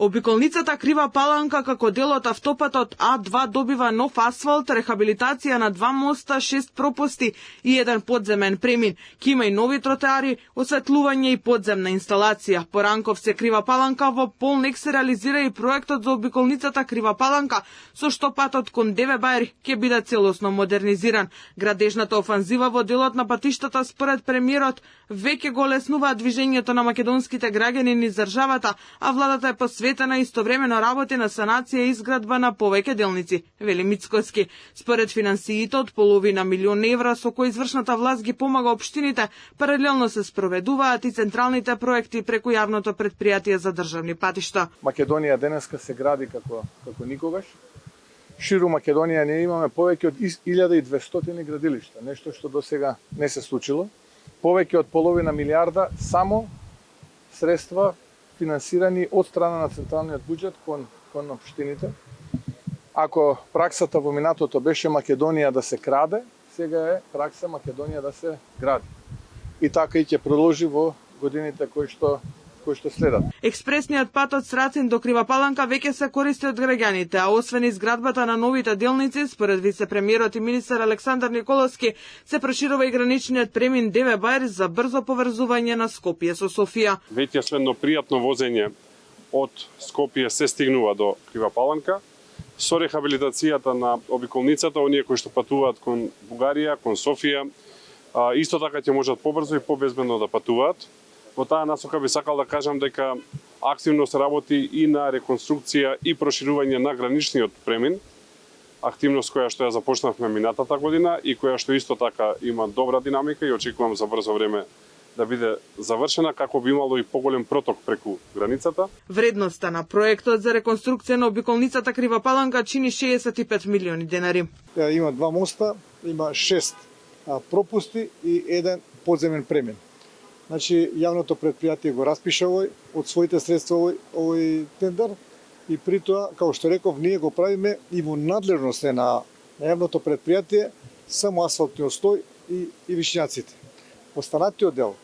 Обиколницата Крива Паланка како дел од автопатот А2 добива нов асфалт, рехабилитација на 2 моста, 6 пропусти и 1 подземен премин. Ки има и нови тротоари, осветлување и подземна инсталација. По Ранков се Крива Паланка во полнек се реализира и проектот за обиколницата Крива Паланка, со што патот кон Деве Бајр ќе биде целосно модернизиран. Градежната офанзива во делот на патиштата според премиерот веќе го леснува движењето на македонските граѓани низ државата, а владата е посветена истовремено работи на санација и изградба на повеќе делници, вели Мицкоски. Според финансиите од половина милион евра со кои извршната власт ги помага општините, паралелно се спроведуваат и централните проекти преку јавното претпријатие за државни патишта. Македонија денеска се гради како никогаш. Ширу Македонија ние имаме повеќе од 1200 градилишта, нешто што досега не се случило. Повеќе од половина милиарда само средства финансирани од страна на централниот буџет кон општините. Ако праксата во минатото беше Македонија да се краде, сега е пракса Македонија да се гради. И така и ќе продолжи во годините кои што следат. Експресниот пат од Срацин до Крива Паланка веќе се користи од граѓаните, а освен изградбата на новите делници, според вице-премиерот и министер Александар Николовски, се проширува и граничниот премин Деве Бајр за брзо поврзување на Скопје со Софија. Веќе следно пријатно возење од Скопје се стигнува до Крива Паланка. Со рехабилитацијата на обиколницата, оние кои што патуваат кон Бугарија, кон Софија, исто така ќе можат побрзо и побезбедно да патуваат. Во таа насока би сакал да кажам дека активно се работи и на реконструкција и проширување на граничниот премин, активност која што ја започнавме минатата година и која што исто така има добра динамика и очекувам за брзо време да биде завршена, како би имало и поголем проток преку границата. Вредноста на проектот за реконструкција на обиколницата Крива Паланка чини 65 милиони денари. Има 2 моста, има 6 пропусти и 1 подземен премин. Значи, јавното претпријатие го распиша од своите средства овој тендер и при тоа, како што реков, ние го правиме и во надлежност на јавното претпријатие само асфалтниот стој и вишњаците. Останатиот дел,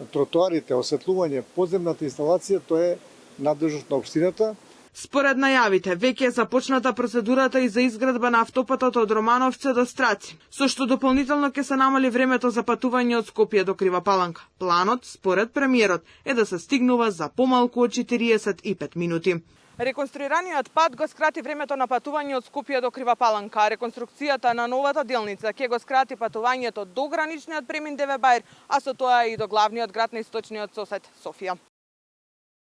тротоарите, осветлување, подземната инсталација, тоа е надлежност на општината. Според најавите, веќе е започната процедурата и за изградба на автопатот од Романовци до Страци, со што дополнително ќе се намали времето за патување од Скопје до Крива Паланка. Планот, според премиерот, е да се стигнува за помалку од 45 минути. Реконструираниот пат го скрати времето на патување од Скопје до Крива Паланка. Реконструкцијата на новата делница ќе го скрати патувањето до граничниот премин Деве Бајр, а со тоа и до главниот град на источниот сосед Софија.